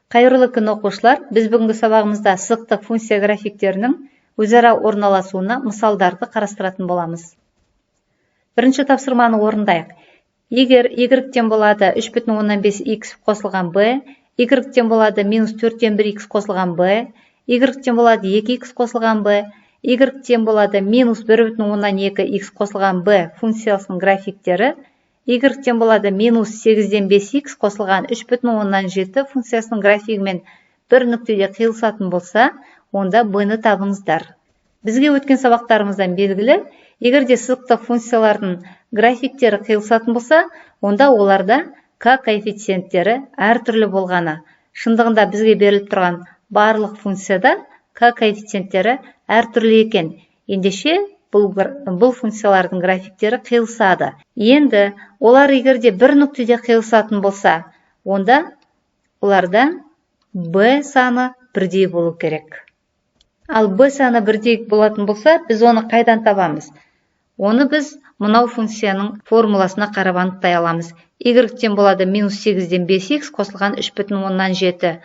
Қайырлы күн оқушылар, біз бүгінгі сабағымызда сызықтық функция графиктерінің өзара орналасуына мысалдарды қарастыратын боламыз. Бірінші тапсырманы орындайық. Егер y-тен болады 3,5x қосылған b, y-тен болады -4,1x қосылған b, y-тен болады 2x қосылған b, y-тен болады -1,2x қосылған b функциясының графиктері, y-тен болады -8,5x қосылған 3,7 функциясының графигімен бір нүктеде қиылысатын болса, онда b-ні табыңыздар. Бізге өткен сабақтарымыздан белгілі, егерде сызықтық функциялардың графиктері қиылысатын болса, онда оларда k коэффициенттері әртүрлі болғаны. Шындығында бізге беріліп тұрған барлық функцияда k коэффициенттері әртүрлі екен. Ендеше бұл функциялардың графиктері қиылысады. Енді олар егерде бір нүктеде қиылысатын болса, онда оларда b саны бірдей болу керек. Ал b саны бірдей болатын болса, біз оны қайдан табамыз? Оны біз мынау функцияның формуласына қарап анықтай аламыз. Y-тен болады -8,5x қосылған 3,7.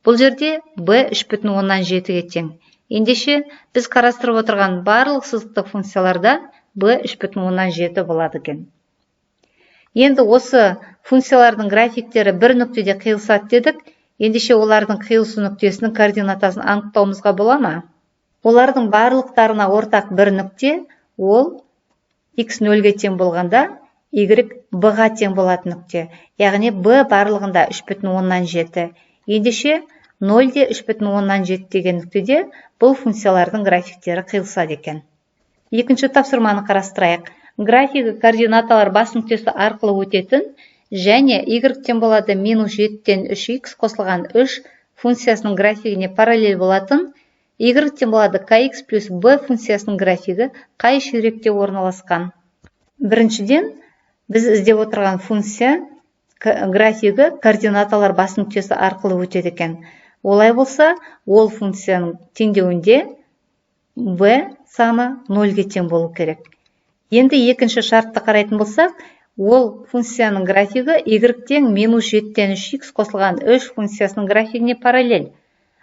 Бұл жерде b 3,7-ге тең. Ендеше біз қарастырып отырған барлық сызықтық функцияларда b 3,7 болады екен. Енді осы функциялардың графиктері бір нүктеде қиылысады дедік. Ендеше олардың қиылысу нүктесінің координатасын анықтауымызға бола ма? Олардың барлықтарына ортақ бір нүкте, ол x 0-ге тең болғанда, y b-ға тең болатын нүкте. Яғни b барлығында 3,7. Ендеше 0-де 3,7 деген нүктеде бұл функциялардың графиктері қиылысады екен. Екінші тапсырманы қарастырайық. Графигі координаталар бас нүктесі арқылы өтетін және y-тен болады -7-тен 3x қосылған 3 функциясының графигіне параллель болатын, y-тен болады kx плюс b функциясының графигі қай ширекте орналасқан? Біріншіден, біз іздеп отырған функция графигі координаталар бас нүктесі арқылы өтеді екен. Олай болса, ол функцияның теңдеуінде b саны 0-ге тең болу керек. Енді екінші шартты қарайтын болсақ, ол функцияның графигі y-тен -7-тен 3x қосылған 3 функциясының графигіне параллель.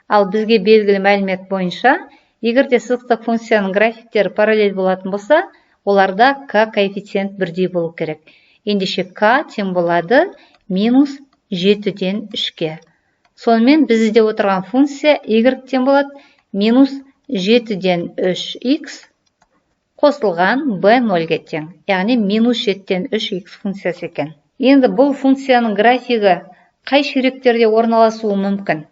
Ал бізге белгілі мәлімет бойынша, егерде сызықтық функцияның графиктері параллель болатын болса, оларда k коэффициент бірдей болу керек. Ендеше k тең болады -7-ден 3-ге. Сонымен біз іздеп отырған функция y-тен болады -7-ден 3x қосылған b 0-ге тең. Яғни -7-ден 3x функциясы екен. Енді бұл функцияның графигі қай ширектерде орналасуы мүмкін?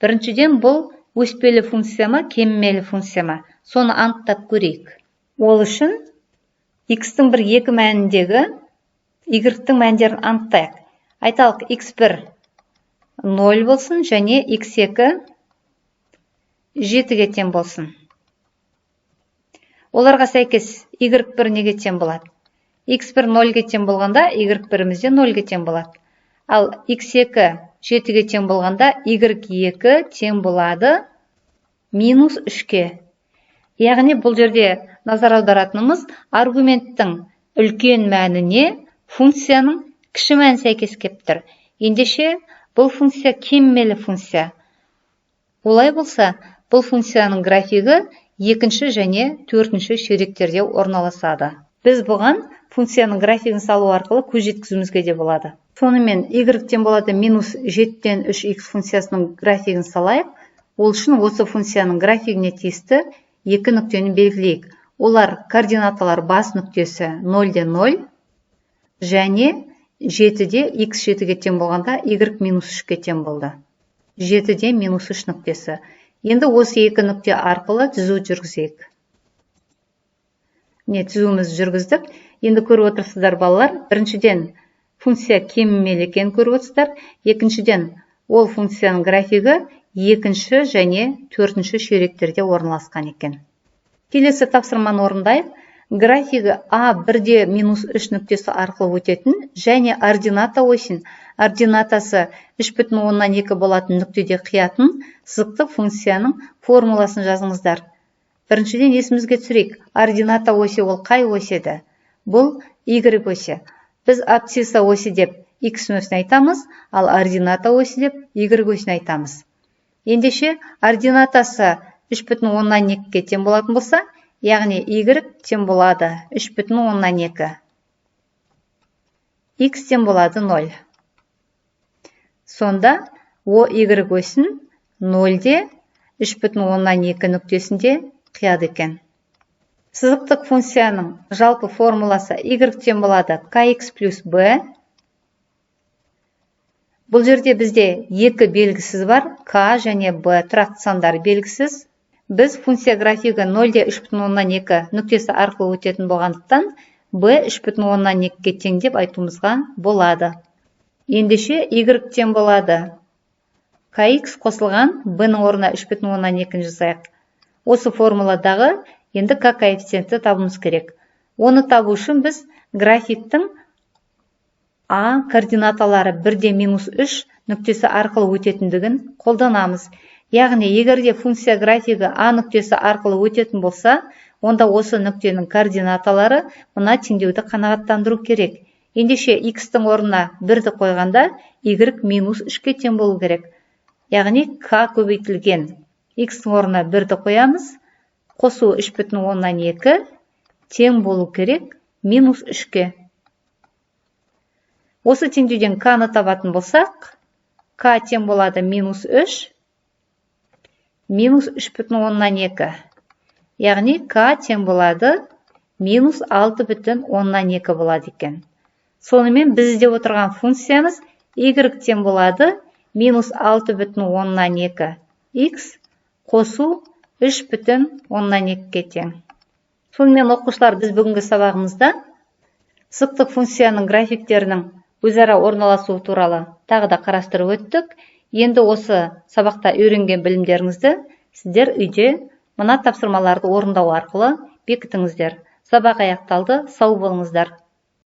Біріншіден, бұл өспелі функция ма, кемімелі функция ма? Соны анықтап көрейік. Ол үшін x-тің бір екі мәніндегі y-тің мәндерін анықтайық. Айталық, x1 0 болсын және x2 7-ге тең болсын. Оларға сәйкес y1 неге тең болады? x1 0-ге тең болғанда, y1-іміз де 0-ге тең болады. Ал x2 7-ге тең болғанда, y2 тең болады -3-ке. Яғни бұл жерде назар аударатынымыз аргументтің үлкен мәніне функцияның кіші мәні сәйкес келіп тұр. Ендеше бұл функция кемімелі функция. Олай болса, бұл функцияның графигі екінші және төртінші ширектерде орналасады. Біз бұған функцияның графигін салу арқылы көз жеткізуімізге де болады. Сонымен y-тен болады -7-ден 3x функциясының графигін салайық. Ол үшін осы функцияның графигіне тиісті екі нүктені белгілейік. Олар координаталар бас нүктесі 0-де 0 және 7-де x 7-ге тең болғанда y -3-ге тең болды. 7-де -3 нүктесі. Енді осы екі нүкте арқылы түзу жүргізейік. Түзуіміз жүргіздік. Енді көріп отырсыздар балалар. Біріншіден, функция кемімелі екенін көріп отырсыздар. Екіншіден, ол функцияның графигі екінші және төртінші ширектерде орналасқан екен. Келесі тапсырманы орындайық. Графигі A1-де -3 нүктесі арқылы өтетін және ордината осін, ординатасы 3,2 болатын нүктеде қиятын сызықтық функцияның формуласын жазыңыздар. Біріншіден есімізге түсірейік. Ордината оси ол қай ось еді? Бұл y оси. Біз абсцисса оси деп x осін айтамыз, ал ордината осі деп y осін айтамыз. Ендеше ординатасы 3,2-ге тең болатын болса, яғни y тең болады 3,2. X тең болады 0. Сонда y осін 0-де 3,2 нүктесінде қияды екен. Сызықтық функцияның жалпы формуласы y тең болады kx плюс b. Бұл жерде бізде екі белгісіз бар, k және b тұрақты сандар белгісіз. Біз функция графигі 0-де 3,2 нүктесі арқылы өтетін болғандықтан, b 3,2-ге тең деп айтуымызға болады. Ендеше y тең болады kx қосылған b-ның орнына 3,2 жасайық. Осы формуладағы енді k коэффициентті табуымыз керек. Оны табу үшін біз графиктің a координаталары 1-де -3 нүктесі арқылы өтетіндігін қолданамыз. Яғни, егерде функция графигі a нүктесі арқылы өтетін болса, онда осы нүктенің координаталары мына теңдеуді қанағаттандыру керек. Ендеше x-тің орнына 1-ді қойғанда y -3-ге тең болу керек. Яғни, k көбейтілген x-тің орнына 1-ді қоямыз, қосу 3,2 тең болу керек -3-ге. Осы теңдеуден k-ны табатын болсақ, k тең болады -3, -3,2. Яғни, k тең болады -6,2 болады екен. Сонымен біз іздеп отырған функциямыз y тең болады -6,2 x қосу 3,2-ге тең. Сонымен оқушылар, біз бүгінгі сабағымызда сызықтық функцияның графиктерінің өзара орналасуы туралы тағы да қарастырып өттік. Енді осы сабақта үйренген білімдеріңізді сіздер үйде мына тапсырмаларды орындау арқылы бекітіңіздер. Сабақ аяқталды, сау болыңыздар.